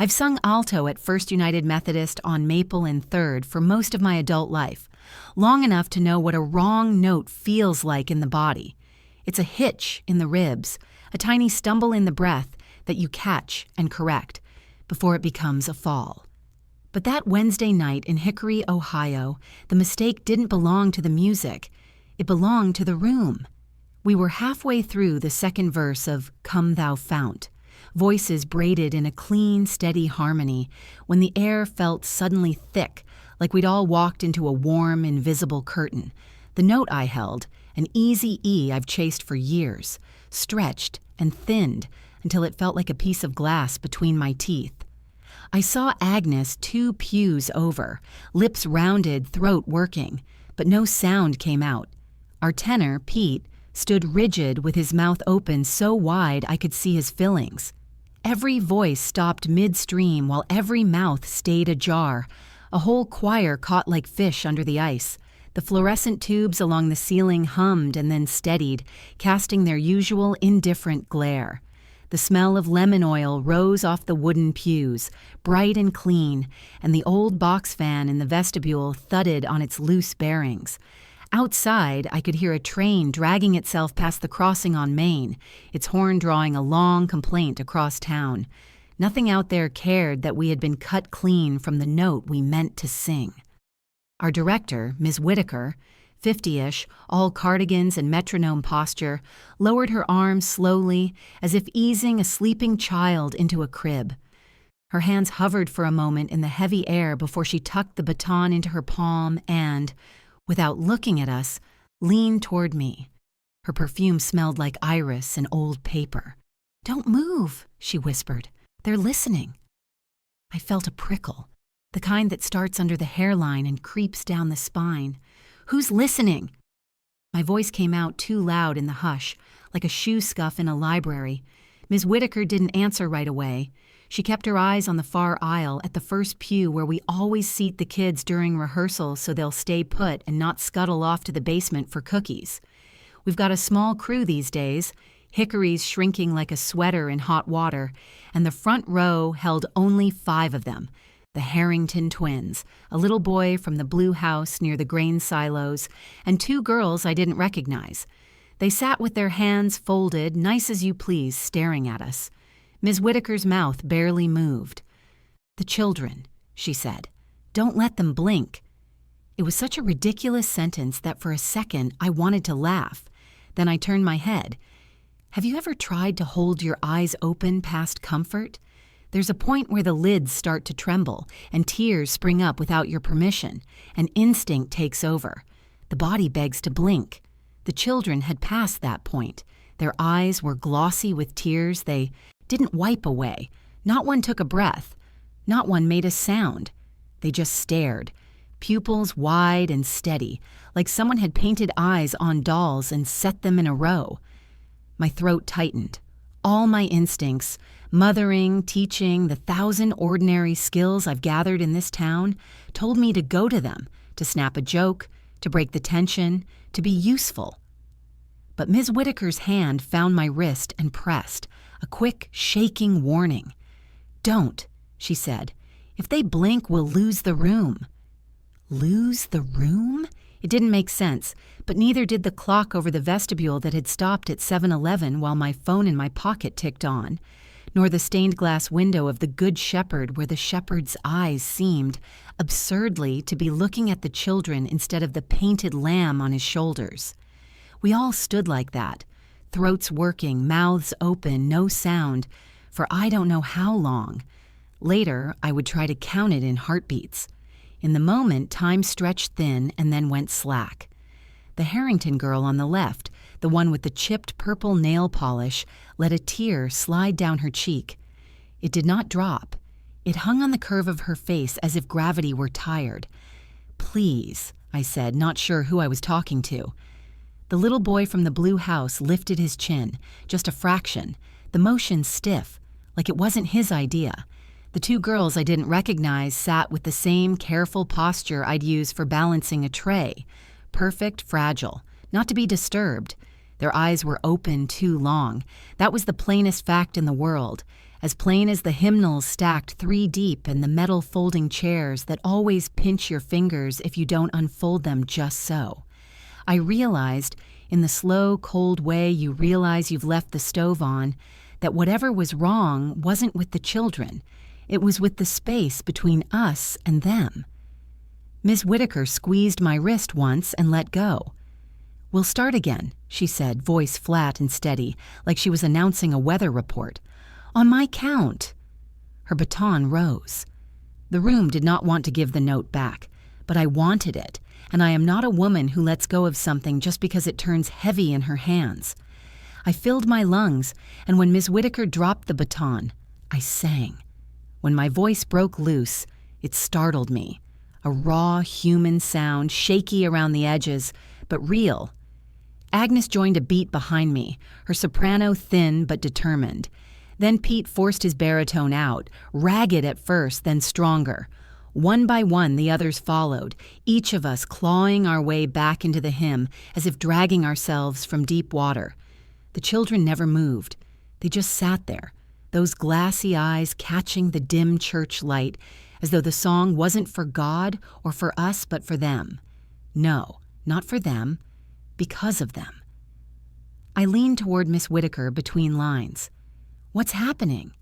I've sung alto at First United Methodist on Maple and Third for most of my adult life, long enough to know what a wrong note feels like in the body. It's a hitch in the ribs, a tiny stumble in the breath that you catch and correct before it becomes a fall. But that Wednesday night in Hickory, Ohio, the mistake didn't belong to the music. It belonged to the room. We were halfway through the second verse of Come Thou Fount, voices braided in a clean, steady harmony, when the air felt suddenly thick, like we'd all walked into a warm, invisible curtain. The note I held, an easy E I've chased for years, stretched and thinned until it felt like a piece of glass between my teeth. I saw Agnes 2 pews over, lips rounded, throat working, but no sound came out. Our tenor, Pete, stood rigid with his mouth open so wide I could see his fillings. Every voice stopped midstream while every mouth stayed ajar. A whole choir caught like fish under the ice. The fluorescent tubes along the ceiling hummed and then steadied, casting their usual indifferent glare. The smell of lemon oil rose off the wooden pews, bright and clean, and the old box fan in the vestibule thudded on its loose bearings. Outside, I could hear a train dragging itself past the crossing on Main, its horn drawing a long complaint across town. Nothing out there cared that we had been cut clean from the note we meant to sing. Our director, Ms. Whitaker, 50-ish, all cardigans and metronome posture, lowered her arms slowly, as if easing a sleeping child into a crib. Her hands hovered for a moment in the heavy air before she tucked the baton into her palm and, without looking at us, leaned toward me. Her perfume smelled like iris and old paper. "Don't move," she whispered. "They're listening." I felt a prickle, the kind that starts under the hairline and creeps down the spine. "Who's listening?" My voice came out too loud in the hush, like a shoe scuff in a library. Ms. Whitaker didn't answer right away. She kept her eyes on the far aisle at the first pew where we always seat the kids during rehearsal so they'll stay put and not scuttle off to the basement for cookies. We've got a small crew these days, Hickory's shrinking like a sweater in hot water, and the front row held only 5 of them. The Harrington twins, a little boy from the blue house near the grain silos, and 2 girls I didn't recognize. They sat with their hands folded, nice as you please, staring at us. Ms. Whitaker's mouth barely moved. "The children," she said. "Don't let them blink." It was such a ridiculous sentence that for a second I wanted to laugh. Then I turned my head. Have you ever tried to hold your eyes open past comfort? There's a point where the lids start to tremble and tears spring up without your permission, and instinct takes over. The body begs to blink. The children had passed that point. Their eyes were glossy with tears. They didn't wipe away. Not one took a breath. Not one made a sound. They just stared, pupils wide and steady, like someone had painted eyes on dolls and set them in a row. My throat tightened. All my instincts, mothering, teaching, the 1,000 ordinary skills I've gathered in this town, told me to go to them, to snap a joke, to break the tension, to be useful. But Ms. Whitaker's hand found my wrist and pressed, a quick, shaking warning. "Don't," she said. "If they blink, we'll lose the room." Lose the room? It didn't make sense, but neither did the clock over the vestibule that had stopped at 7-11 while my phone in my pocket ticked on, nor the stained glass window of the Good Shepherd where the shepherd's eyes seemed, absurdly, to be looking at the children instead of the painted lamb on his shoulders. We all stood like that, throats working, mouths open, no sound, for I don't know how long. Later, I would try to count it in heartbeats. In the moment, time stretched thin and then went slack. The Harrington girl on the left, the one with the chipped purple nail polish, let a tear slide down her cheek. It did not drop. It hung on the curve of her face as if gravity were tired. "Please," I said, not sure who I was talking to. The little boy from the blue house lifted his chin, just a fraction, the motion stiff, like it wasn't his idea. The 2 girls I didn't recognize sat with the same careful posture I'd use for balancing a tray. Perfect, fragile, not to be disturbed. Their eyes were open too long. That was the plainest fact in the world. as plain as the hymnals stacked 3 deep and the metal folding chairs that always pinch your fingers if you don't unfold them just so. I realized, in the slow, cold way you realize you've left the stove on, that whatever was wrong wasn't with the children. It was with the space between us and them. Miss Whitaker squeezed my wrist once and let go. "We'll start again," she said, voice flat and steady, like she was announcing a weather report. "On my count." Her baton rose. The room did not want to give the note back, but I wanted it, and I am not a woman who lets go of something just because it turns heavy in her hands. I filled my lungs, and when Miss Whitaker dropped the baton, I sang. When my voice broke loose, it startled me. A raw, human sound, shaky around the edges, but real. Agnes joined a beat behind me, her soprano thin but determined. Then Pete forced his baritone out, ragged at first, then stronger. One by one, the others followed, each of us clawing our way back into the hymn, as if dragging ourselves from deep water. The children never moved. They just sat there, those glassy eyes catching the dim church light, as though the song wasn't for God or for us, but for them. No, not for them, because of them. I leaned toward Miss Whitaker between lines. "What's happening?"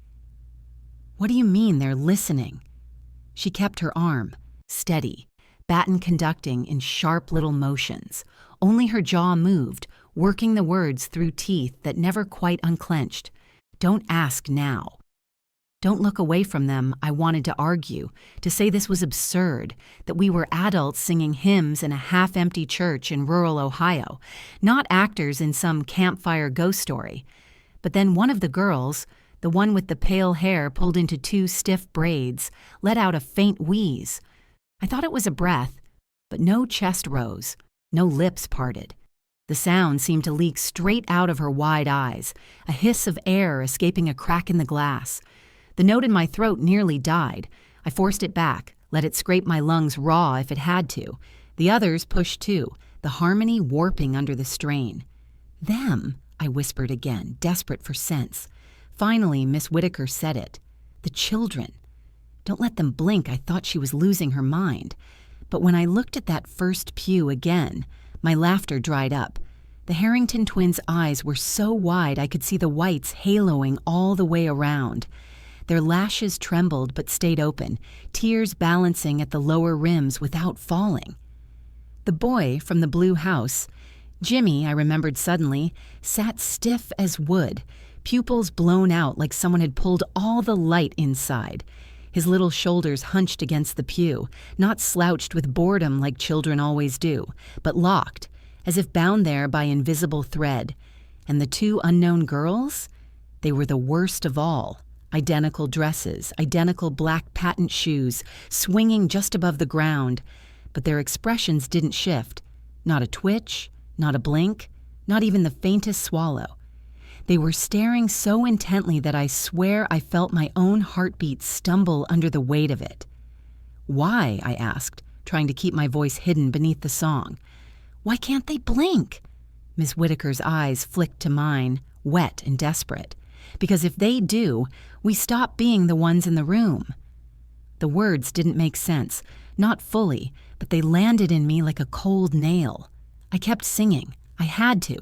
"What do you mean they're listening?" She kept her arm, steady, baton conducting in sharp little motions. Only her jaw moved, working the words through teeth that never quite unclenched. "Don't ask now." "Don't look away from them," I wanted to argue, to say this was absurd, that we were adults singing hymns in a half-empty church in rural Ohio, not actors in some campfire ghost story. But then one of the girls, the one with the pale hair pulled into 2 stiff braids, let out a faint wheeze. I thought it was a breath, but no chest rose, no lips parted. The sound seemed to leak straight out of her wide eyes, a hiss of air escaping a crack in the glass. The note in my throat nearly died. I forced it back, let it scrape my lungs raw if it had to. The others pushed too, the harmony warping under the strain. "Them," I whispered again, desperate for sense. Finally, Miss Whitaker said it. "The children. Don't let them blink." I thought she was losing her mind. But when I looked at that first pew again, my laughter dried up. The Harrington twins' eyes were so wide I could see the whites haloing all the way around. Their lashes trembled but stayed open, tears balancing at the lower rims without falling. The boy from the blue house, Jimmy, I remembered suddenly, sat stiff as wood, pupils blown out like someone had pulled all the light inside. His little shoulders hunched against the pew, not slouched with boredom like children always do, but locked, as if bound there by invisible thread. And the 2 unknown girls? They were the worst of all. Identical dresses, identical black patent shoes, swinging just above the ground. But their expressions didn't shift. Not a twitch, not a blink, not even the faintest swallow. They were staring so intently that I swear I felt my own heartbeat stumble under the weight of it. "Why?" I asked, trying to keep my voice hidden beneath the song. "Why can't they blink?" Miss Whitaker's eyes flicked to mine, wet and desperate. "Because if they do, we stop being the ones in the room." The words didn't make sense, not fully, but they landed in me like a cold nail. I kept singing. I had to.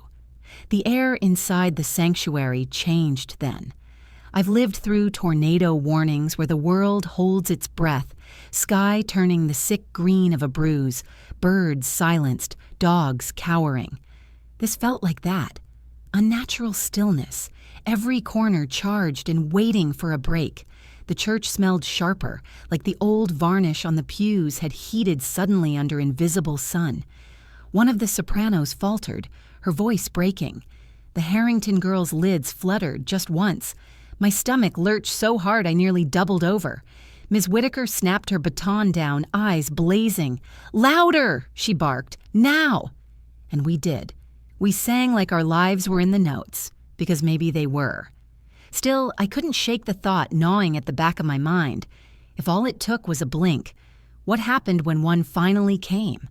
The air inside the sanctuary changed then. I've lived through tornado warnings where the world holds its breath, sky turning the sick green of a bruise, birds silenced, dogs cowering. This felt like that. Unnatural stillness, every corner charged and waiting for a break. The church smelled sharper, like the old varnish on the pews had heated suddenly under invisible sun. One of the sopranos faltered, her voice breaking. The Harrington girls' lids fluttered just once. My stomach lurched so hard I nearly doubled over. Miss Whitaker snapped her baton down, eyes blazing. "Louder!" she barked. "Now!" And we did. We sang like our lives were in the notes, because maybe they were. Still, I couldn't shake the thought gnawing at the back of my mind. If all it took was a blink, what happened when one finally came?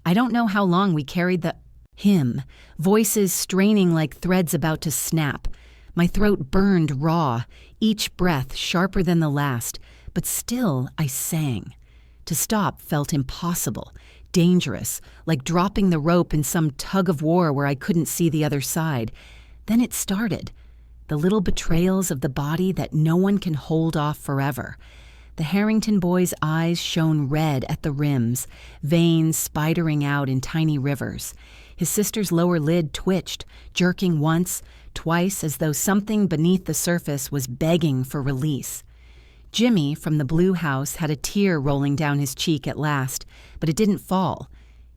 I don't know how long we carried the hymn, voices straining like threads about to snap. My throat burned raw, each breath sharper than the last, but still I sang. To stop felt impossible, dangerous, like dropping the rope in some tug of war where I couldn't see the other side. Then it started. The little betrayals of the body that no one can hold off forever. The Harrington boy's eyes shone red at the rims, veins spidering out in tiny rivers. His sister's lower lid twitched, jerking once, twice, as though something beneath the surface was begging for release. Jimmy from the blue house had a tear rolling down his cheek at last, but it didn't fall.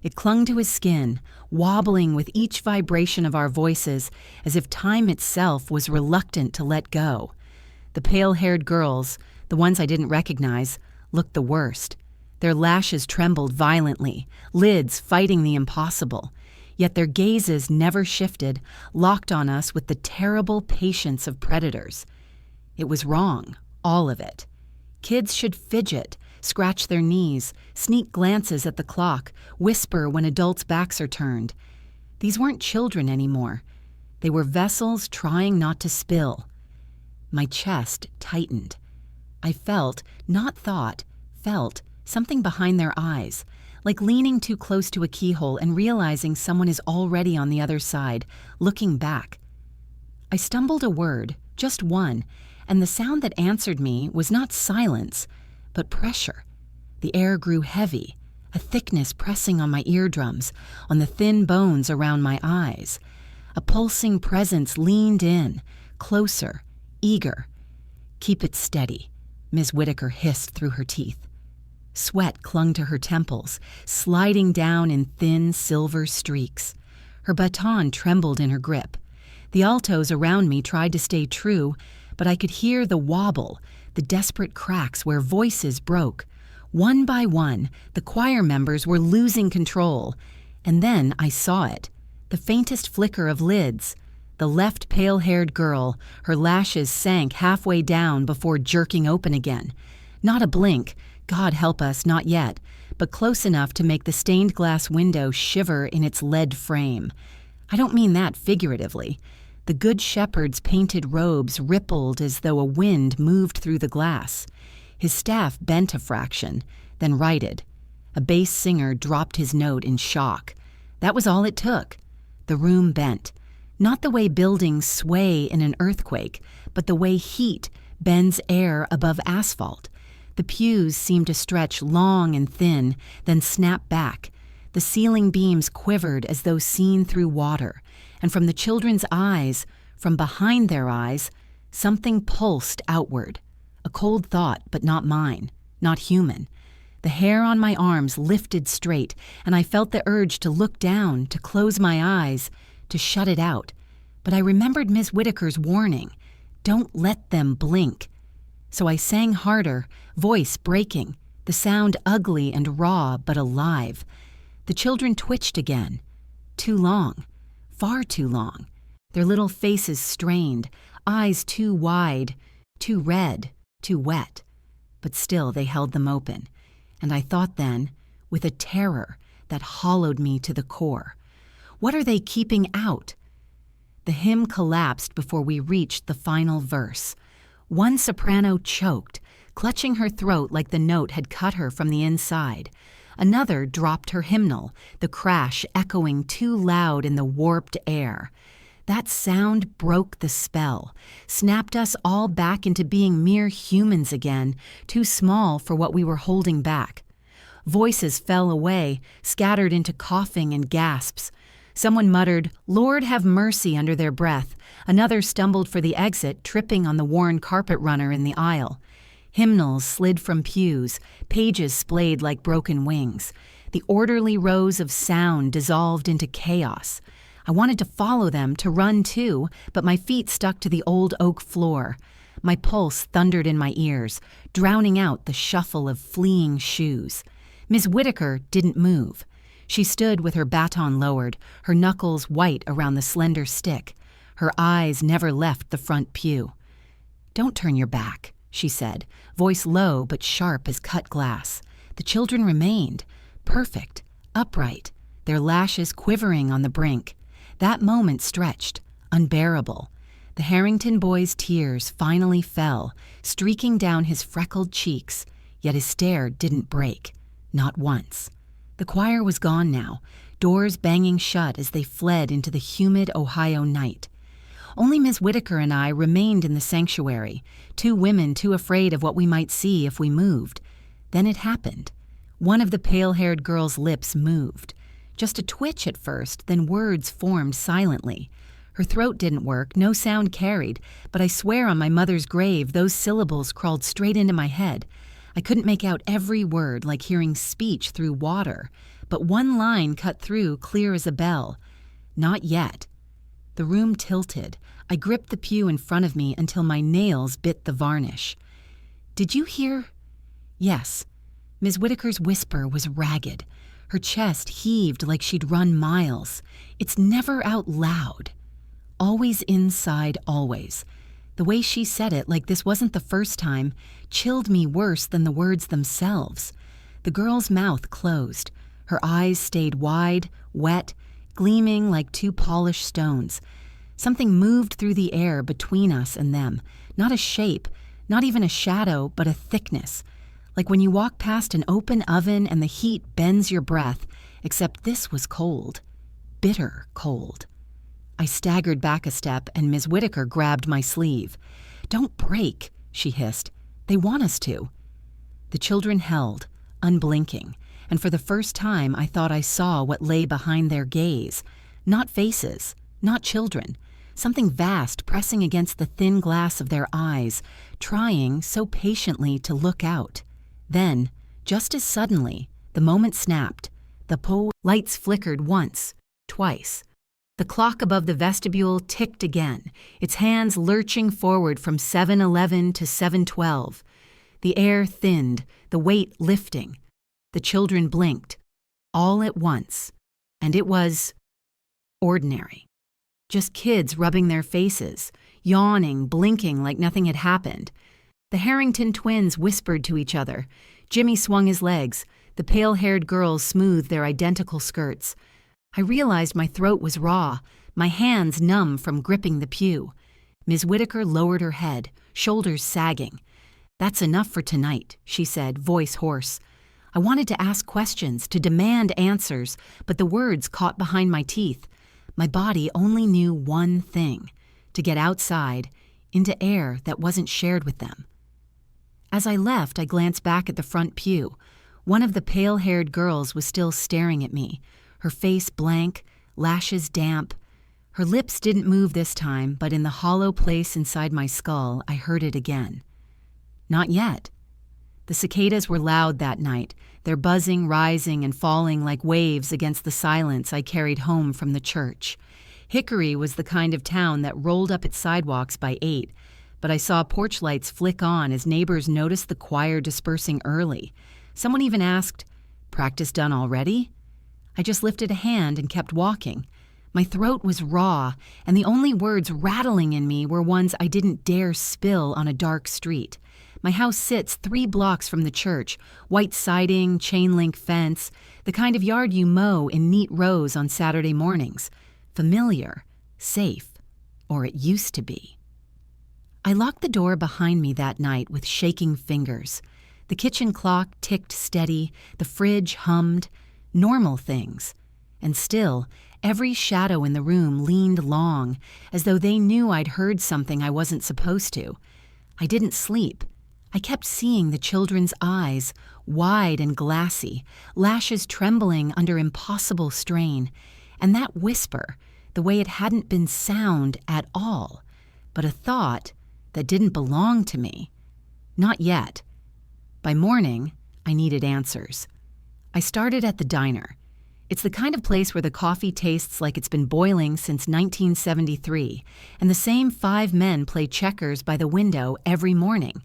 It clung to his skin, wobbling with each vibration of our voices, as if time itself was reluctant to let go. The pale-haired girls, the ones I didn't recognize, looked the worst. Their lashes trembled violently, lids fighting the impossible. Yet their gazes never shifted, locked on us with the terrible patience of predators. It was wrong, all of it. Kids should fidget, scratch their knees, sneak glances at the clock, whisper when adults' backs are turned. These weren't children anymore. They were vessels trying not to spill. My chest tightened. I felt, not thought, felt something behind their eyes, like leaning too close to a keyhole and realizing someone is already on the other side, looking back. I stumbled a word, just one, and the sound that answered me was not silence, but pressure. The air grew heavy, a thickness pressing on my eardrums, on the thin bones around my eyes. A pulsing presence leaned in, closer, eager. "Keep it steady," Ms. Whitaker hissed through her teeth. Sweat clung to her temples, sliding down in thin silver streaks. Her baton trembled in her grip. The altos around me tried to stay true, but I could hear the wobble, the desperate cracks where voices broke. One by one, the choir members were losing control. And then I saw it, the faintest flicker of lids. The left pale-haired girl, her lashes sank halfway down before jerking open again. Not a blink, God help us, not yet, but close enough to make the stained glass window shiver in its lead frame. I don't mean that figuratively. The Good Shepherd's painted robes rippled as though a wind moved through the glass. His staff bent a fraction, then righted. A bass singer dropped his note in shock. That was all it took. The room bent. Not the way buildings sway in an earthquake, but the way heat bends air above asphalt. The pews seemed to stretch long and thin, then snap back. The ceiling beams quivered as though seen through water, and from the children's eyes, from behind their eyes, something pulsed outward. A cold thought, but not mine, not human. The hair on my arms lifted straight, and I felt the urge to look down, to close my eyes, to shut it out. But I remembered Ms. Whitaker's warning, "Don't let them blink." So I sang harder, voice breaking, the sound ugly and raw but alive. The children twitched again. Too long, far too long. Their little faces strained, eyes too wide, too red, too wet. But still they held them open. And I thought then, with a terror that hollowed me to the core, what are they keeping out? The hymn collapsed before we reached the final verse. One soprano choked, clutching her throat like the note had cut her from the inside. Another dropped her hymnal, the crash echoing too loud in the warped air. That sound broke the spell, snapped us all back into being mere humans again, too small for what we were holding back. Voices fell away, scattered into coughing and gasps. Someone muttered, "Lord have mercy," under their breath. Another stumbled for the exit, tripping on the worn carpet runner in the aisle. Hymnals slid from pews, pages splayed like broken wings. The orderly rows of sound dissolved into chaos. I wanted to follow them, to run too, but my feet stuck to the old oak floor. My pulse thundered in my ears, drowning out the shuffle of fleeing shoes. Ms. Whitaker didn't move. She stood with her baton lowered, her knuckles white around the slender stick. Her eyes never left the front pew. "Don't turn your back," she said, voice low but sharp as cut glass. The children remained, perfect, upright, their lashes quivering on the brink. That moment stretched, unbearable. The Harrington boy's tears finally fell, streaking down his freckled cheeks, yet his stare didn't break. Not once. The choir was gone now, doors banging shut as they fled into the humid Ohio night. Only Ms. Whitaker and I remained in the sanctuary, two women too afraid of what we might see if we moved. Then it happened. One of the pale-haired girl's lips moved. Just a twitch at first, then words formed silently. Her throat didn't work, no sound carried, but I swear on my mother's grave those syllables crawled straight into my head. I couldn't make out every word, like hearing speech through water, but one line cut through clear as a bell. Not yet. The room tilted. I gripped the pew in front of me until my nails bit the varnish. Did you hear? Yes. Ms. Whitaker's whisper was ragged. Her chest heaved like she'd run miles. It's never out loud. Always inside, always. The way she said it, like this wasn't the first time, chilled me worse than the words themselves. The girl's mouth closed. Her eyes stayed wide, wet, gleaming like two polished stones. Something moved through the air between us and them. Not a shape, not even a shadow, but a thickness. Like when you walk past an open oven and the heat bends your breath, except this was cold. Bitter cold. I staggered back a step and Ms. Whitaker grabbed my sleeve. "Don't break," she hissed. "They want us to." The children held, unblinking, and for the first time I thought I saw what lay behind their gaze. Not faces, not children. Something vast pressing against the thin glass of their eyes, trying so patiently to look out. Then, just as suddenly, the moment snapped. The lights flickered once, twice. The clock above the vestibule ticked again, its hands lurching forward from 7:11 to 7:12. The air thinned, the weight lifting. The children blinked, all at once, and it was ordinary. Just kids rubbing their faces, yawning, blinking like nothing had happened. The Harrington twins whispered to each other. Jimmy swung his legs. The pale-haired girls smoothed their identical skirts. I realized my throat was raw, my hands numb from gripping the pew. Ms. Whitaker lowered her head, shoulders sagging. "That's enough for tonight," she said, voice hoarse. I wanted to ask questions, to demand answers, but the words caught behind my teeth. My body only knew one thing: to get outside, into air that wasn't shared with them. As I left, I glanced back at the front pew. One of the pale-haired girls was still staring at me, her face blank, lashes damp. Her lips didn't move this time, but in the hollow place inside my skull, I heard it again. Not yet. The cicadas were loud that night, their buzzing rising and falling like waves against the silence I carried home from the church. Hickory was the kind of town that rolled up its sidewalks by 8, but I saw porch lights flick on as neighbors noticed the choir dispersing early. Someone even asked, "Practice done already?" I just lifted a hand and kept walking. My throat was raw, and the only words rattling in me were ones I didn't dare spill on a dark street. My house sits 3 blocks from the church, white siding, chain-link fence, the kind of yard you mow in neat rows on Saturday mornings. Familiar, safe, or it used to be. I locked the door behind me that night with shaking fingers. The kitchen clock ticked steady, the fridge hummed, normal things. And still, every shadow in the room leaned long, as though they knew I'd heard something I wasn't supposed to. I didn't sleep. I kept seeing the children's eyes, wide and glassy, lashes trembling under impossible strain, and that whisper, the way it hadn't been sound at all, but a thought that didn't belong to me. Not yet. By morning, I needed answers. I started at the diner. It's the kind of place where the coffee tastes like it's been boiling since 1973, and the same 5 men play checkers by the window every morning.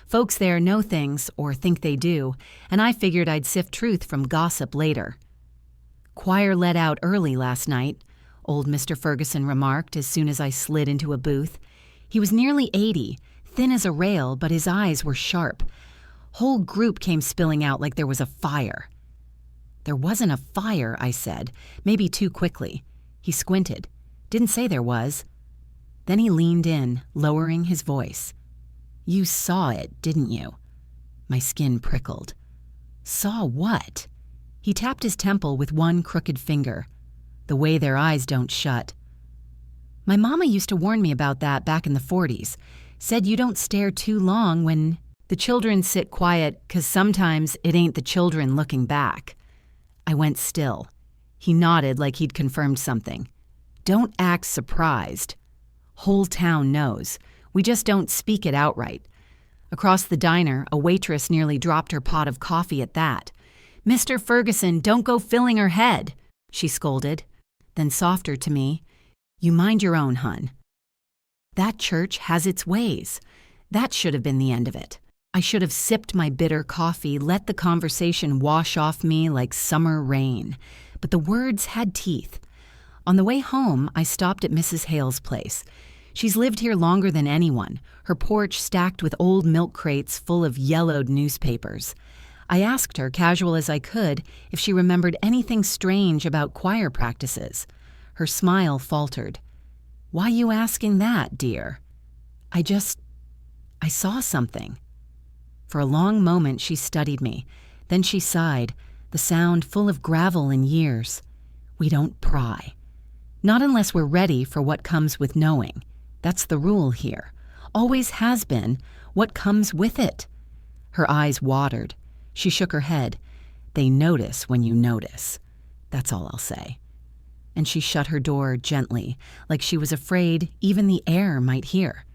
Folks there know things, or think they do, and I figured I'd sift truth from gossip later. "Choir let out early last night," old Mr. Ferguson remarked as soon as I slid into a booth. He was nearly 80, thin as a rail, but his eyes were sharp. Whole group came spilling out like there was a fire. "There wasn't a fire," I said, maybe too quickly. He squinted. "Didn't say there was." Then he leaned in, lowering his voice. "You saw it, didn't you?" My skin prickled. Saw what? He tapped his temple with one crooked finger. The way their eyes don't shut. My mama used to warn me about that back in the 40s. Said you don't stare too long when the children sit quiet, 'cause sometimes it ain't the children looking back. I went still. He nodded like he'd confirmed something. Don't act surprised. Whole town knows. We just don't speak it outright. Across the diner, a waitress nearly dropped her pot of coffee at that. "Mr. Ferguson, don't go filling her head," she scolded. Then softer to me, "You mind your own, hun." That church has its ways. That should have been the end of it. I should have sipped my bitter coffee, let the conversation wash off me like summer rain. But the words had teeth. On the way home, I stopped at Mrs. Hale's place. She's lived here longer than anyone, her porch stacked with old milk crates full of yellowed newspapers. I asked her, casual as I could, if she remembered anything strange about choir practices. Her smile faltered. "Why you asking that, dear?" I saw something." For a long moment she studied me. Then she sighed, the sound full of gravel and years. "We don't pry. Not unless we're ready for what comes with knowing. That's the rule here. Always has been. What comes with it?" Her eyes watered. She shook her head. "They notice when you notice. That's all I'll say." And she shut her door gently, like she was afraid even the air might hear.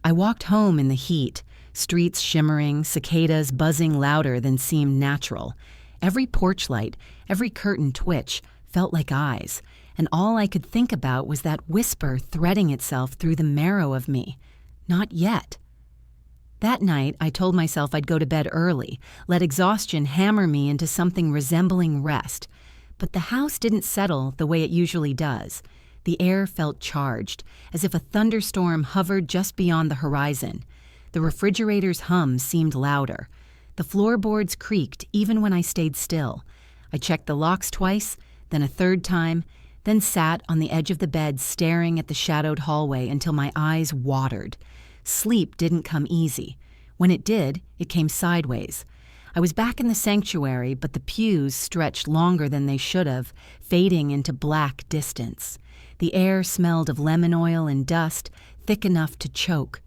I walked home in the heat, streets shimmering, cicadas buzzing louder than seemed natural. Every porch light, every curtain twitch felt like eyes, and all I could think about was that whisper threading itself through the marrow of me. Not yet. That night, I told myself I'd go to bed early, let exhaustion hammer me into something resembling rest. But the house didn't settle the way it usually does. The air felt charged, as if a thunderstorm hovered just beyond the horizon. The refrigerator's hum seemed louder. The floorboards creaked even when I stayed still. I checked the locks twice, then a third time, then sat on the edge of the bed staring at the shadowed hallway until my eyes watered. Sleep didn't come easy. When it did, it came sideways. I was back in the sanctuary, but the pews stretched longer than they should have, fading into black distance. The air smelled of lemon oil and dust, thick enough to choke.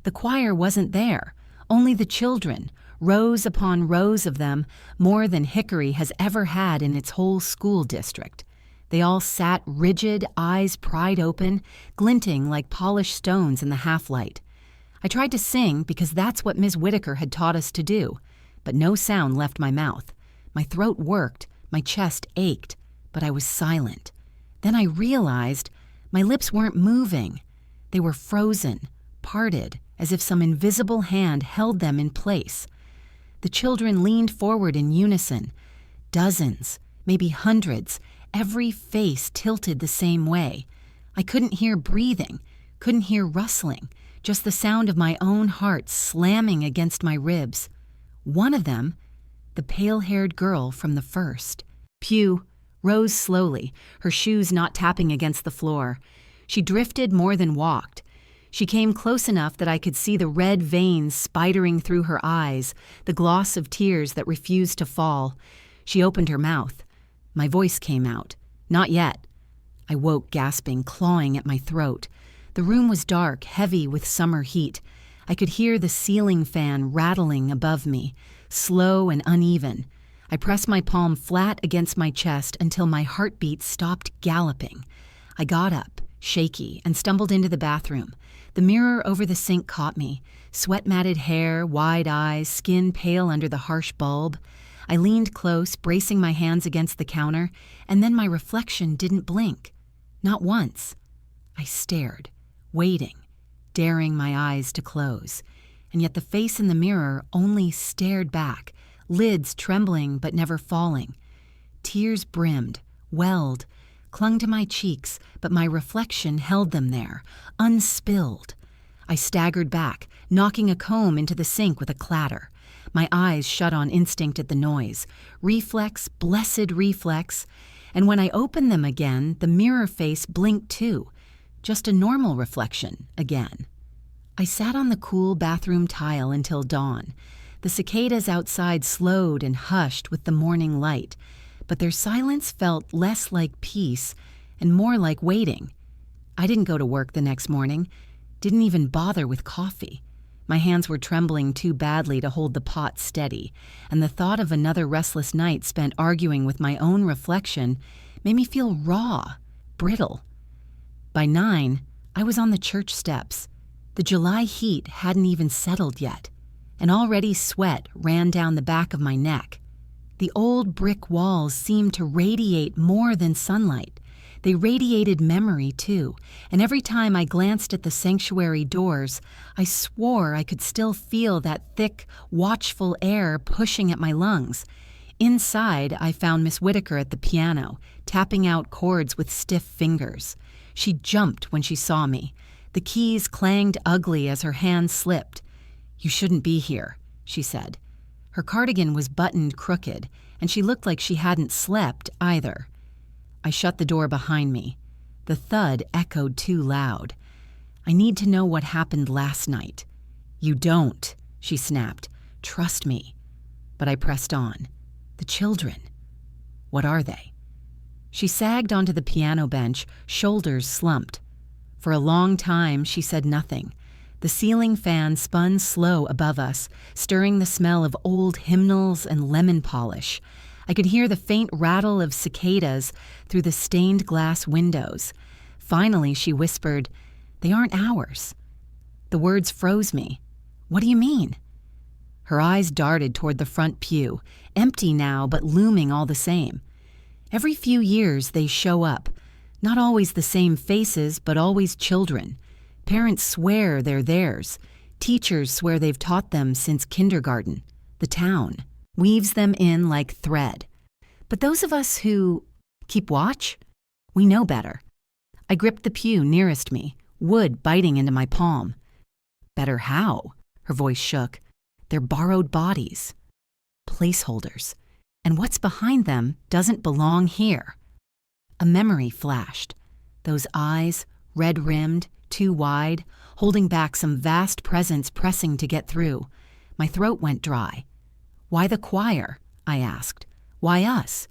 The choir wasn't there, only the children, rows upon rows of them, more than Hickory has ever had in its whole school district. They all sat rigid, eyes pried open, glinting like polished stones in the half-light. I tried to sing because that's what Ms. Whitaker had taught us to do, but no sound left my mouth. My throat worked, my chest ached, but I was silent. Then I realized my lips weren't moving. They were frozen, parted, as if some invisible hand held them in place. The children leaned forward in unison. Dozens, maybe hundreds, every face tilted the same way. I couldn't hear breathing, couldn't hear rustling, just the sound of my own heart slamming against my ribs. One of them, the pale-haired girl from the first, Pew, rose slowly, her shoes not tapping against the floor. She drifted more than walked. She came close enough that I could see the red veins spidering through her eyes, the gloss of tears that refused to fall. She opened her mouth. My voice came out. Not yet. I woke gasping, clawing at my throat. The room was dark, heavy with summer heat. I could hear the ceiling fan rattling above me, slow and uneven. I pressed my palm flat against my chest until my heartbeat stopped galloping. I got up, shaky, and stumbled into the bathroom. The mirror over the sink caught me. Sweat-matted hair, wide eyes, skin pale under the harsh bulb. I leaned close, bracing my hands against the counter, and then my reflection didn't blink. Not once. I stared, waiting, daring my eyes to close. And yet the face in the mirror only stared back, lids trembling but never falling. Tears brimmed, welled, clung to my cheeks, but my reflection held them there, unspilled. I staggered back, knocking a comb into the sink with a clatter. My eyes shut on instinct at the noise. Reflex, blessed reflex. And when I opened them again, the mirror face blinked too. just a normal reflection again. I sat on the cool bathroom tile until dawn. The cicadas outside slowed and hushed with the morning light, but their silence felt less like peace and more like waiting. I didn't go to work the next morning, didn't even bother with coffee. My hands were trembling too badly to hold the pot steady, and the thought of another restless night spent arguing with my own reflection made me feel raw, brittle. By 9, I was on the church steps. The July heat hadn't even settled yet, and already sweat ran down the back of my neck. The old brick walls seemed to radiate more than sunlight. They radiated memory, too, and every time I glanced at the sanctuary doors, I swore I could still feel that thick, watchful air pushing at my lungs. Inside, I found Miss Whitaker at the piano, tapping out chords with stiff fingers. She jumped when she saw me. The keys clanged ugly as her hand slipped. "You shouldn't be here," she said. Her cardigan was buttoned crooked, and she looked like she hadn't slept either. I shut the door behind me. The thud echoed too loud. "I need to know what happened last night." "You don't," she snapped. "Trust me." But I pressed on. "The children. What are they?" She sagged onto the piano bench, shoulders slumped. For a long time, she said nothing. The ceiling fan spun slow above us, stirring the smell of old hymnals and lemon polish. I could hear the faint rattle of cicadas through the stained glass windows. Finally, she whispered, "They aren't ours." The words froze me. "What do you mean?" Her eyes darted toward the front pew, empty now but looming all the same. Every few years they show up. Not always the same faces, but always children. Parents swear they're theirs. Teachers swear they've taught them since kindergarten. The town weaves them in like thread. But those of us who keep watch, we know better. I gripped the pew nearest me, wood biting into my palm. "Better how?" Her voice shook. "They're borrowed bodies. Placeholders. And what's behind them doesn't belong here." A memory flashed. Those eyes, red-rimmed, too wide, holding back some vast presence pressing to get through. My throat went dry. "Why the choir?" I asked. "Why us?"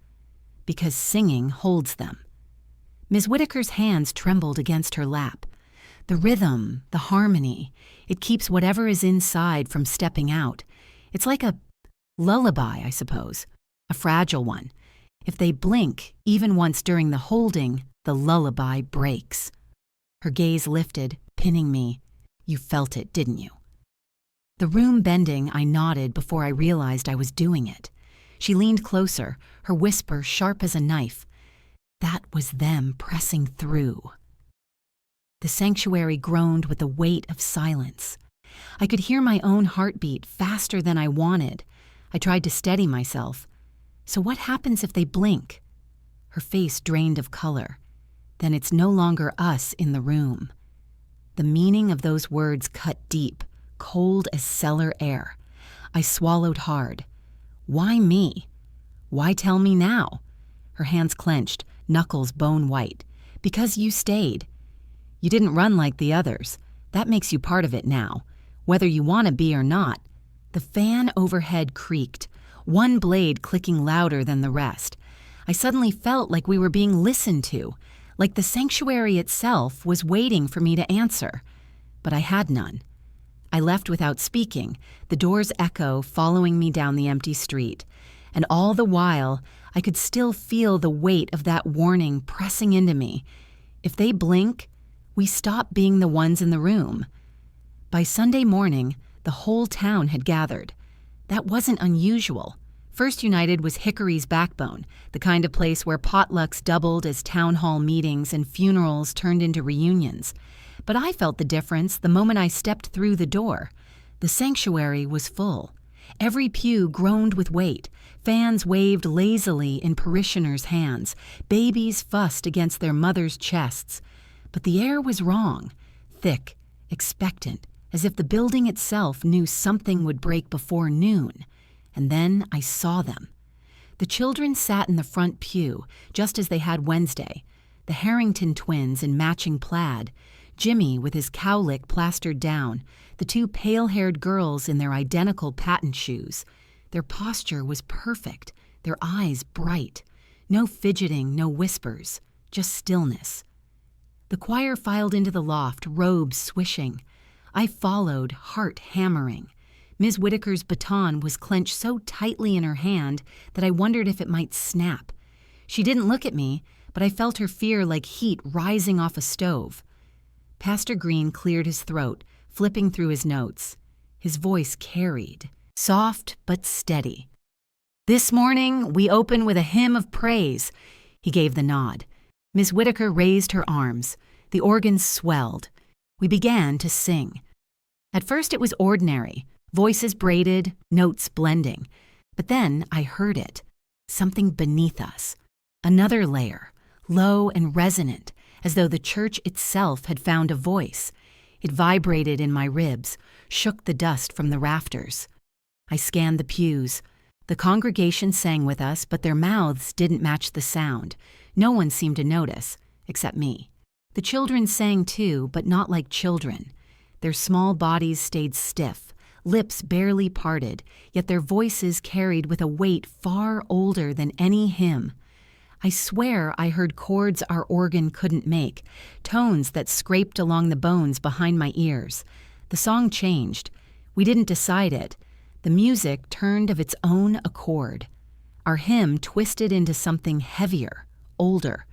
"Because singing holds them." Ms. Whitaker's hands trembled against her lap. "The rhythm, the harmony, it keeps whatever is inside from stepping out. It's like a lullaby, I suppose, a fragile one. If they blink, even once during the holding, the lullaby breaks." Her gaze lifted, pinning me. "You felt it, didn't you?" The room bending, I nodded before I realized I was doing it. She leaned closer, her whisper sharp as a knife. That was them pressing through. The sanctuary groaned with the weight of silence. I could hear my own heartbeat faster than I wanted. I tried to steady myself. "So what happens if they blink?" Her face drained of color. "Then it's no longer us in the room." The meaning of those words cut deep, cold as cellar air. I swallowed hard. Why me? Why tell me now? Her hands clenched, knuckles bone white. "Because you stayed. You didn't run like the others. That makes you part of it now, whether you want to be or not." The fan overhead creaked, one blade clicking louder than the rest. I suddenly felt like we were being listened to, like the sanctuary itself was waiting for me to answer. But I had none. I left without speaking, the door's echo following me down the empty street. And all the while, I could still feel the weight of that warning pressing into me. If they blink, we stop being the ones in the room. By Sunday morning, the whole town had gathered. That wasn't unusual. First United was Hickory's backbone, the kind of place where potlucks doubled as town hall meetings and funerals turned into reunions. But I felt the difference the moment I stepped through the door. The sanctuary was full. Every pew groaned with weight. Fans waved lazily in parishioners' hands. Babies fussed against their mothers' chests. But the air was wrong, thick, expectant, as if the building itself knew something would break before noon. And then I saw them. The children sat in the front pew, just as they had Wednesday. The Harrington twins in matching plaid, Jimmy with his cowlick plastered down, the two pale-haired girls in their identical patent shoes. Their posture was perfect, their eyes bright. No fidgeting, no whispers, just stillness. The choir filed into the loft, robes swishing. I followed, heart hammering. Ms. Whitaker's baton was clenched so tightly in her hand that I wondered if it might snap. She didn't look at me, but I felt her fear like heat rising off a stove. Pastor Green cleared his throat, flipping through his notes. His voice carried, soft but steady. "This morning, we open with a hymn of praise." He gave the nod. Miss Whitaker raised her arms. The organ swelled. We began to sing. At first it was ordinary, voices braided, notes blending. But then I heard it, something beneath us. Another layer, low and resonant, as though the church itself had found a voice. It vibrated in my ribs, shook the dust from the rafters. I scanned the pews. The congregation sang with us, but their mouths didn't match the sound. No one seemed to notice, except me. The children sang too, but not like children. Their small bodies stayed stiff, lips barely parted, yet their voices carried with a weight far older than any hymn. I swear I heard chords our organ couldn't make, tones that scraped along the bones behind my ears. The song changed. We didn't decide it. The music turned of its own accord. Our hymn twisted into something heavier, older.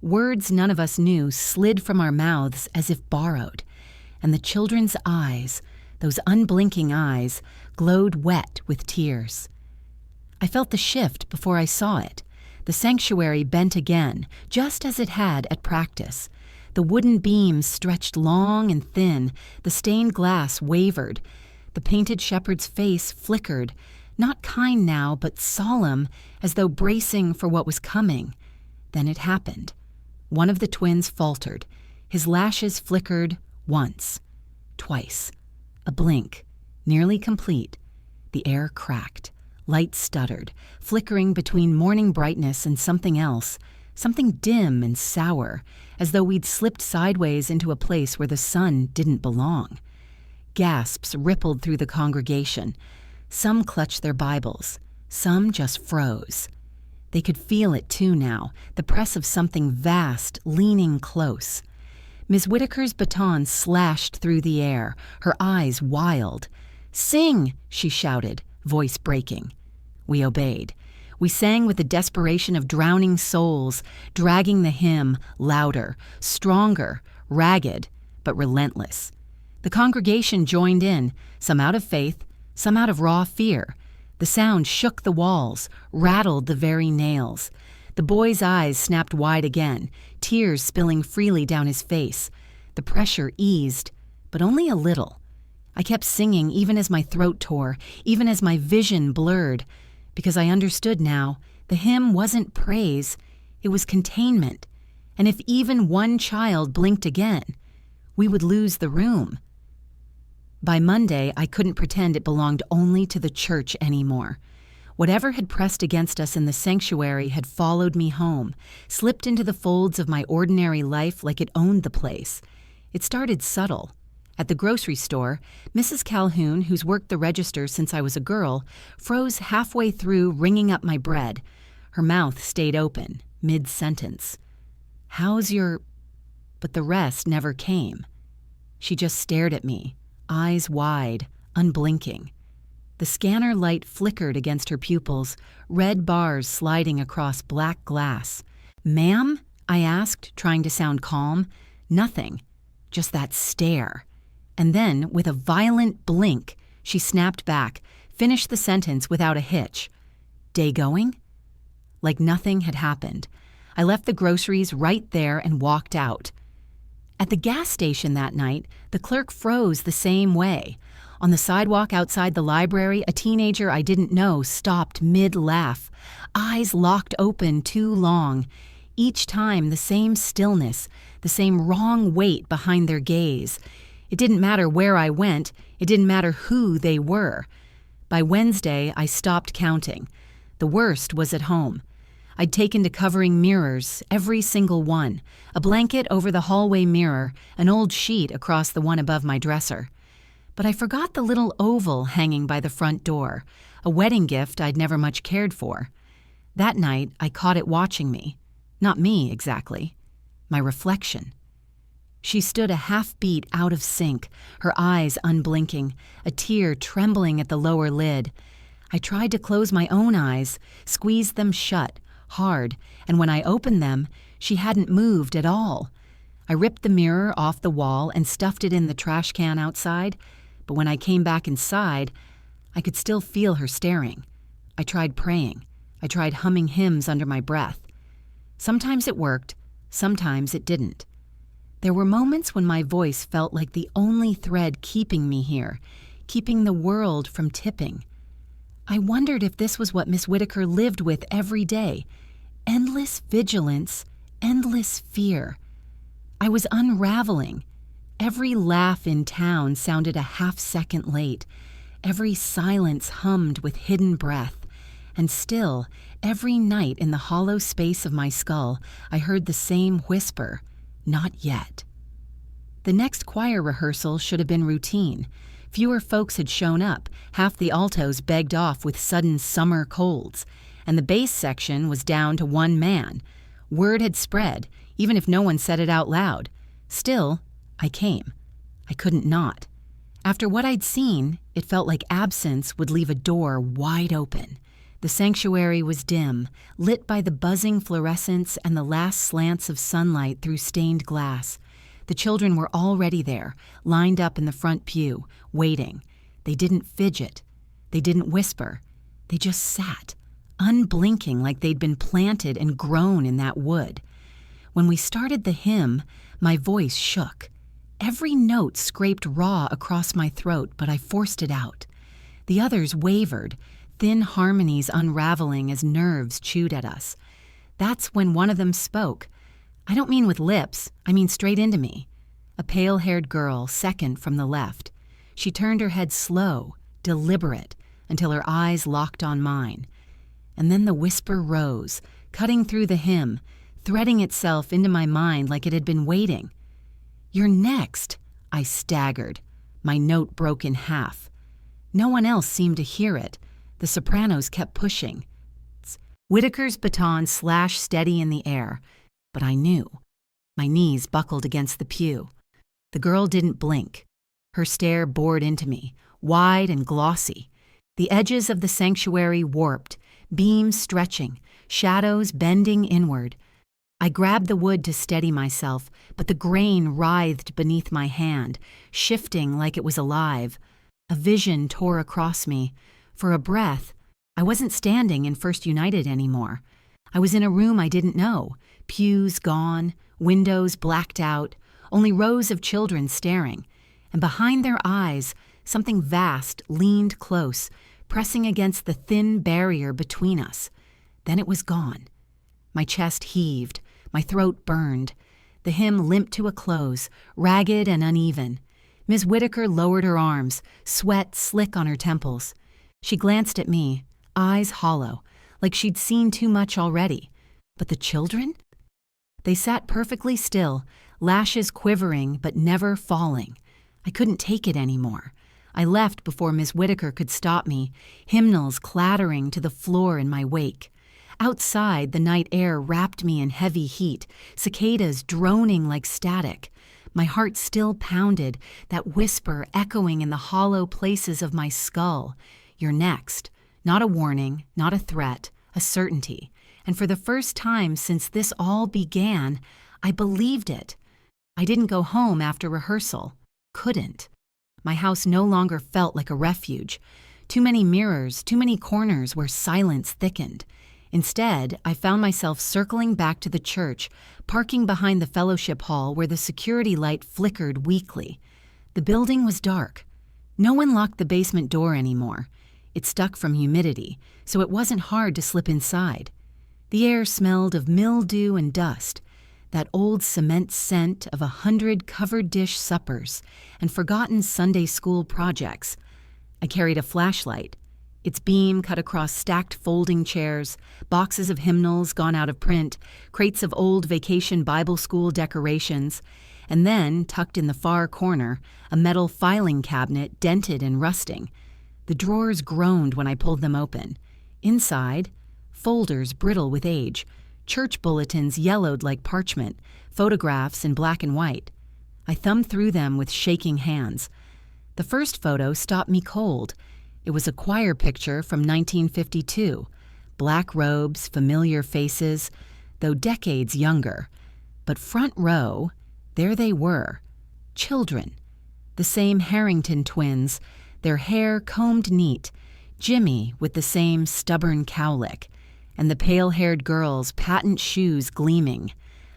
Words none of us knew slid from our mouths as if borrowed. And the children's eyes, those unblinking eyes, glowed wet with tears. I felt the shift before I saw it. The sanctuary bent again, just as it had at practice. The wooden beams stretched long and thin, the stained glass wavered. The painted shepherd's face flickered, not kind now, but solemn, as though bracing for what was coming. Then it happened. One of the twins faltered. His lashes flickered once, twice. A blink, nearly complete. The air cracked. Light stuttered, flickering between morning brightness and something else, something dim and sour, as though we'd slipped sideways into a place where the sun didn't belong. Gasps rippled through the congregation. Some clutched their Bibles. Some just froze. They could feel it too now, the press of something vast leaning close. Miss Whitaker's baton slashed through the air, her eyes wild. "Sing!" she shouted, voice breaking. We obeyed. We sang with the desperation of drowning souls, dragging the hymn louder, stronger, ragged, but relentless. The congregation joined in, some out of faith, some out of raw fear. The sound shook the walls, rattled the very nails. The boy's eyes snapped wide again, tears spilling freely down his face. The pressure eased, but only a little. I kept singing even as my throat tore, even as my vision blurred, because I understood now the hymn wasn't praise, it was containment. And if even one child blinked again, we would lose the room. By Monday, I couldn't pretend it belonged only to the church anymore. Whatever had pressed against us in the sanctuary had followed me home, slipped into the folds of my ordinary life like it owned the place. It started subtle. At the grocery store, Mrs. Calhoun, who's worked the register since I was a girl, froze halfway through ringing up my bread. Her mouth stayed open, mid-sentence. "How's your—" But the rest never came. She just stared at me, eyes wide, unblinking. The scanner light flickered against her pupils, red bars sliding across black glass. "Ma'am?" I asked, trying to sound calm. Nothing, just that stare. And then, with a violent blink, she snapped back, finished the sentence without a hitch. "Day going?" Like nothing had happened. I left the groceries right there and walked out. At the gas station that night, the clerk froze the same way. On the sidewalk outside the library, a teenager I didn't know stopped mid-laugh, eyes locked open too long. Each time the same stillness, the same wrong weight behind their gaze. It didn't matter where I went, it didn't matter who they were. By Wednesday, I stopped counting. The worst was at home. I'd taken to covering mirrors, every single one, a blanket over the hallway mirror, an old sheet across the one above my dresser. But I forgot the little oval hanging by the front door, a wedding gift I'd never much cared for. That night, I caught it watching me. Not me, exactly. My reflection. She stood a half beat out of sync, her eyes unblinking, a tear trembling at the lower lid. I tried to close my own eyes, squeezed them shut, hard, and when I opened them, she hadn't moved at all. I ripped the mirror off the wall and stuffed it in the trash can outside, but when I came back inside, I could still feel her staring. I tried praying. I tried humming hymns under my breath. Sometimes it worked, sometimes it didn't. There were moments when my voice felt like the only thread keeping me here, keeping the world from tipping. I wondered if this was what Miss Whitaker lived with every day. Endless vigilance, endless fear. I was unraveling. Every laugh in town sounded a half-second late. Every silence hummed with hidden breath. And still, every night in the hollow space of my skull, I heard the same whisper, "Not yet." The next choir rehearsal should have been routine. Fewer folks had shown up, half the altos begged off with sudden summer colds, and the bass section was down to one man. Word had spread, even if no one said it out loud. Still, I came. I couldn't not. After what I'd seen, it felt like absence would leave a door wide open. The sanctuary was dim, lit by the buzzing fluorescence and the last slants of sunlight through stained glass. The children were already there, lined up in the front pew, waiting. They didn't fidget. They didn't whisper. They just sat, unblinking like they'd been planted and grown in that wood. When we started the hymn, my voice shook. Every note scraped raw across my throat, but I forced it out. The others wavered, thin harmonies unraveling as nerves chewed at us. That's when one of them spoke. I don't mean with lips, I mean straight into me. A pale-haired girl, second from the left. She turned her head slow, deliberate, until her eyes locked on mine. And then the whisper rose, cutting through the hymn, threading itself into my mind like it had been waiting. "You're next," I staggered. My note broke in half. No one else seemed to hear it. The sopranos kept pushing. Whitaker's baton slashed steady in the air, but I knew. My knees buckled against the pew. The girl didn't blink. Her stare bored into me, wide and glossy. The edges of the sanctuary warped, beams stretching, shadows bending inward. I grabbed the wood to steady myself, but the grain writhed beneath my hand, shifting like it was alive. A vision tore across me. For a breath, I wasn't standing in First United anymore. I was in a room I didn't know, pews gone, windows blacked out, only rows of children staring. And behind their eyes, something vast leaned close, pressing against the thin barrier between us. Then it was gone. My chest heaved, my throat burned. The hymn limped to a close, ragged and uneven. Ms. Whitaker lowered her arms, sweat slick on her temples. She glanced at me, eyes hollow, like she'd seen too much already. But the children? They sat perfectly still, lashes quivering but never falling. I couldn't take it anymore. I left before Miss Whitaker could stop me, hymnals clattering to the floor in my wake. Outside, the night air wrapped me in heavy heat, cicadas droning like static. My heart still pounded, that whisper echoing in the hollow places of my skull. "You're next." Not a warning, not a threat, a certainty. And for the first time since this all began, I believed it. I didn't go home after rehearsal. Couldn't. My house no longer felt like a refuge. Too many mirrors, too many corners where silence thickened. Instead, I found myself circling back to the church, parking behind the fellowship hall where the security light flickered weakly. The building was dark. No one locked the basement door anymore. It stuck from humidity, so it wasn't hard to slip inside. The air smelled of mildew and dust, that old cement scent of 100 covered dish suppers and forgotten Sunday school projects. I carried a flashlight. its beam cut across stacked folding chairs, boxes of hymnals gone out of print, crates of old vacation Bible school decorations, and then, tucked in the far corner, a metal filing cabinet dented and rusting. The drawers groaned when I pulled them open. Inside, folders brittle with age, church bulletins yellowed like parchment, photographs in black and white. I thumbed through them with shaking hands. The first photo stopped me cold. It was a choir picture from 1952. Black robes, familiar faces, though decades younger. But front row, there they were, children. The same Harrington twins, their hair combed neat, Jimmy with the same stubborn cowlick, and the pale-haired girl's patent shoes gleaming.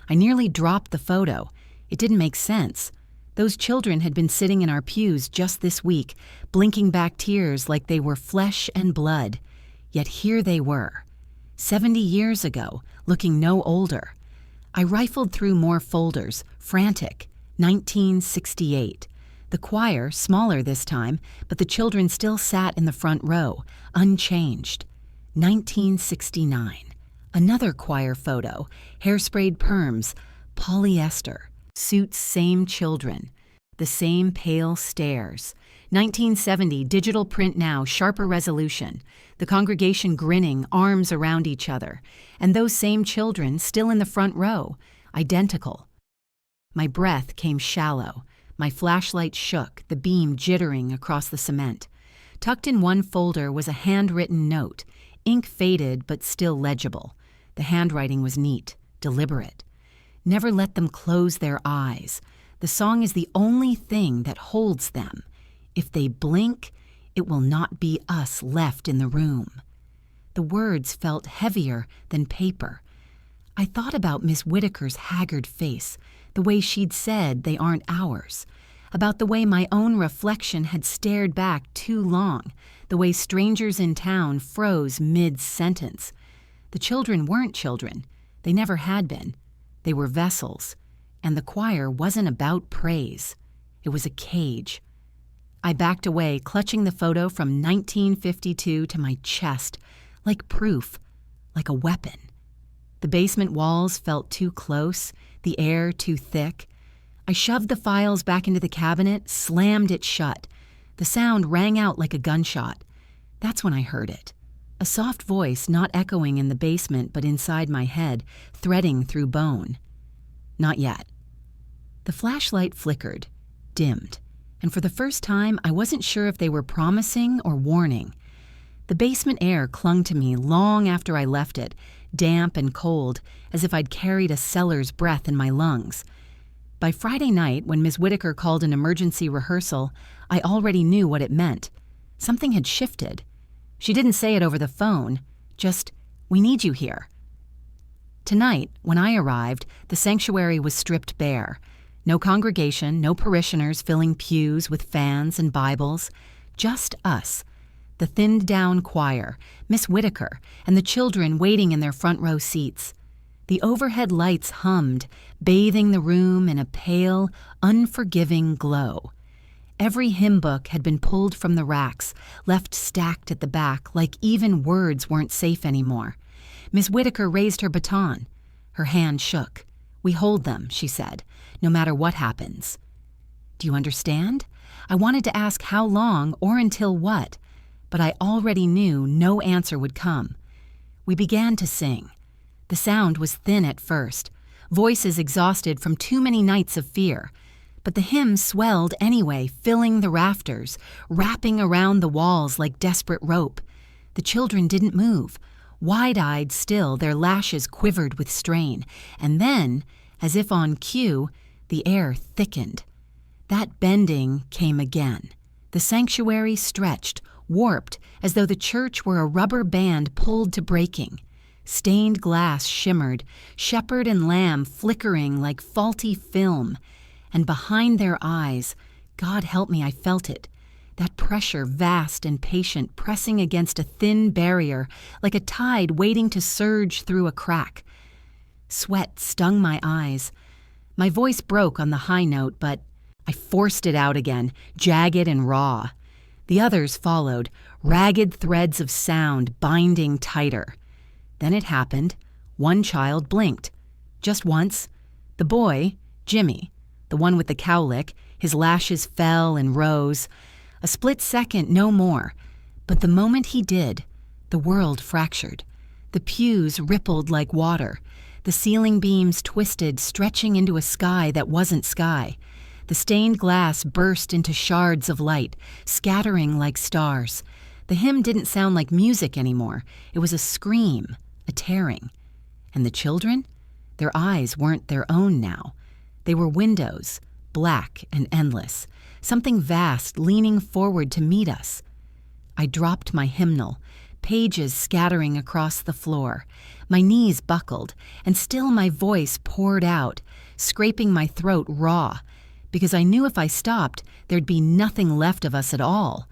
I nearly dropped the photo. It didn't make sense. Those children had been sitting in our pews just this week, blinking back tears like they were flesh and blood. Yet here they were, 70 years ago, looking no older. I rifled through more folders, frantic. 1968. The choir, smaller this time, but the children still sat in the front row, unchanged. 1969. Another choir photo, hairsprayed perms, polyester, suits same children, the same pale stares. 1970, digital print now, sharper resolution, the congregation grinning, arms around each other, and those same children still in the front row, identical. My breath came shallow. My flashlight shook, the beam jittering across the cement. Tucked in one folder was a handwritten note, ink faded but still legible. The handwriting was neat, deliberate. Never let them close their eyes. The song is the only thing that holds them. If they blink, it will not be us left in the room. The words felt heavier than paper. I thought about Miss Whitaker's haggard face, the way she'd said they aren't ours, about the way my own reflection had stared back too long, the way strangers in town froze mid-sentence. The children weren't children. They never had been. They were vessels, and the choir wasn't about praise. It was a cage. I backed away, clutching the photo from 1952 to my chest, like proof, like a weapon. The basement walls felt too close, the air too thick. I shoved the files back into the cabinet, slammed it shut. The sound rang out like a gunshot. That's when I heard it. A soft voice not echoing in the basement but inside my head, threading through bone. Not yet. The flashlight flickered, dimmed, and for the first time I wasn't sure if they were promising or warning. The basement air clung to me long after I left it, damp and cold, as if I'd carried a cellar's breath in my lungs. By Friday night, when Ms. Whitaker called an emergency rehearsal, I already knew what it meant. Something had shifted. She didn't say it over the phone, just, "We need you here." Tonight, when I arrived, the sanctuary was stripped bare. No congregation, no parishioners filling pews with fans and Bibles, just us. The thinned-down choir, Miss Whitaker, and the children waiting in their front-row seats. The overhead lights hummed, bathing the room in a pale, unforgiving glow. Every hymn book had been pulled from the racks, left stacked at the back like even words weren't safe anymore. Miss Whitaker raised her baton. Her hand shook. "We hold them," she said, "no matter what happens." Do you understand? I wanted to ask how long or until what, but I already knew no answer would come. We began to sing. The sound was thin at first, voices exhausted from too many nights of fear. But the hymn swelled anyway, filling the rafters, wrapping around the walls like desperate rope. The children didn't move. Wide-eyed still, their lashes quivered with strain. And then, as if on cue, the air thickened. That bending came again. The sanctuary stretched, warped, as though the church were a rubber band pulled to breaking. Stained glass shimmered, shepherd and lamb flickering like faulty film. And behind their eyes, God help me, I felt it. That pressure, vast and patient, pressing against a thin barrier, like a tide waiting to surge through a crack. Sweat stung my eyes. My voice broke on the high note, but I forced it out again, jagged and raw. The others followed, ragged threads of sound binding tighter. Then it happened. One child blinked. Just once. The boy, Jimmy, the one with the cowlick, his lashes fell and rose. A split second, no more. But the moment he did, the world fractured. The pews rippled like water. The ceiling beams twisted, stretching into a sky that wasn't sky. The stained glass burst into shards of light, scattering like stars. The hymn didn't sound like music anymore. It was a scream, a tearing. And the children? Their eyes weren't their own now. They were windows, black and endless, something vast leaning forward to meet us. I dropped my hymnal, pages scattering across the floor. My knees buckled, and still my voice poured out, scraping my throat raw, because I knew if I stopped, there'd be nothing left of us at all.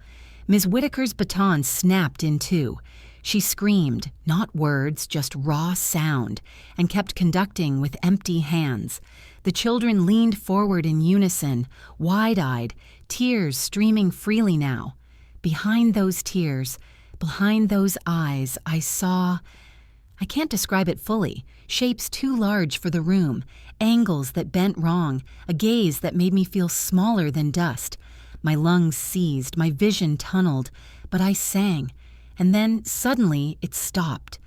Ms. Whitaker's baton snapped in two. She screamed, not words, just raw sound, and kept conducting with empty hands. The children leaned forward in unison, wide-eyed, tears streaming freely now. Behind those tears, behind those eyes, I can't describe it fully, shapes too large for the room, angles that bent wrong, a gaze that made me feel smaller than dust. My lungs seized, my vision tunneled, but I sang, and then suddenly it stopped.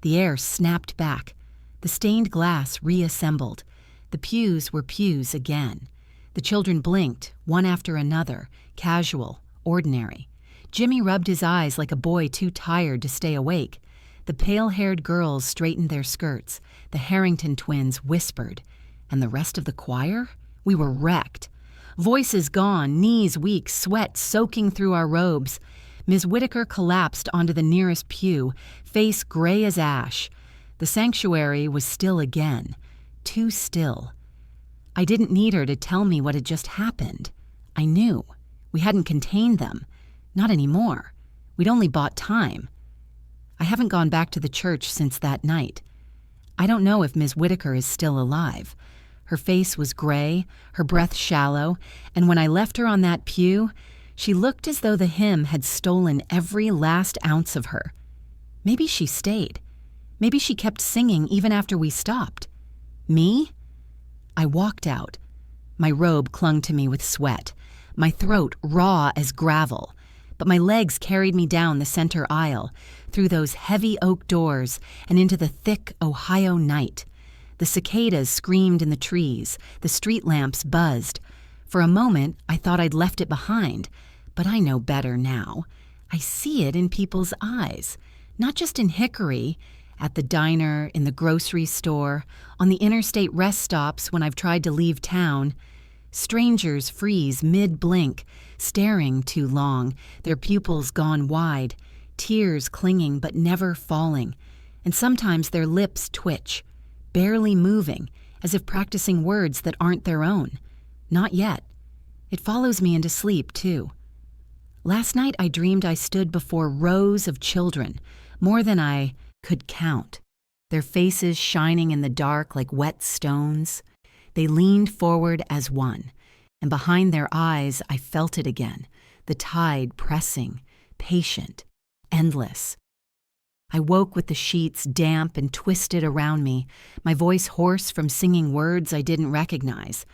The air snapped back. The stained glass reassembled. The pews were pews again. The children blinked, one after another, casual, ordinary. Jimmy rubbed his eyes like a boy too tired to stay awake. The pale-haired girls straightened their skirts. The Harrington twins whispered. And the rest of the choir? We were wrecked. Voices gone, knees weak, sweat soaking through our robes. Ms. Whitaker collapsed onto the nearest pew, face gray as ash. The sanctuary was still again. Too still. I didn't need her to tell me what had just happened. I knew. We hadn't contained them. Not anymore. We'd only bought time. I haven't gone back to the church since that night. I don't know if Ms. Whitaker is still alive. Her face was gray, her breath shallow, and when I left her on that pew, she looked as though the hymn had stolen every last ounce of her. Maybe she stayed. Maybe she kept singing even after we stopped. Me? I walked out. My robe clung to me with sweat, my throat raw as gravel, but my legs carried me down the center aisle, through those heavy oak doors and into the thick Ohio night. The cicadas screamed in the trees, the street lamps buzzed. For a moment, I thought I'd left it behind, but I know better now. I see it in people's eyes, not just in Hickory, at the diner, in the grocery store, on the interstate rest stops when I've tried to leave town. Strangers freeze mid-blink, staring too long, their pupils gone wide, tears clinging but never falling, and sometimes their lips twitch, barely moving, as if practicing words that aren't their own. Not yet. It follows me into sleep, too. Last night I dreamed I stood before rows of children, more than I could count, their faces shining in the dark like wet stones. They leaned forward as one, and behind their eyes I felt it again, the tide pressing, patient, endless. I woke with the sheets damp and twisted around me, my voice hoarse from singing words I didn't recognize.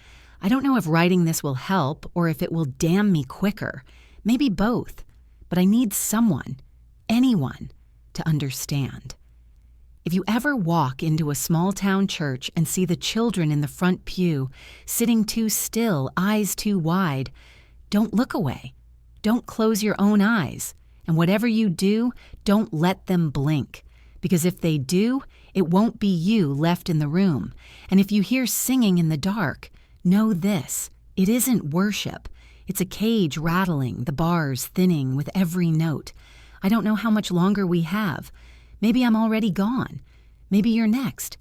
I don't know if writing this will help or if it will damn me quicker, maybe both, but I need someone, anyone, to understand. If you ever walk into a small-town church and see the children in the front pew, sitting too still, eyes too wide, don't look away. Don't close your own eyes. And whatever you do, don't let them blink. Because if they do, it won't be you left in the room. And if you hear singing in the dark, know this: it isn't worship. It's a cage rattling, the bars thinning with every note. I don't know how much longer we have. Maybe I'm already gone. Maybe you're next.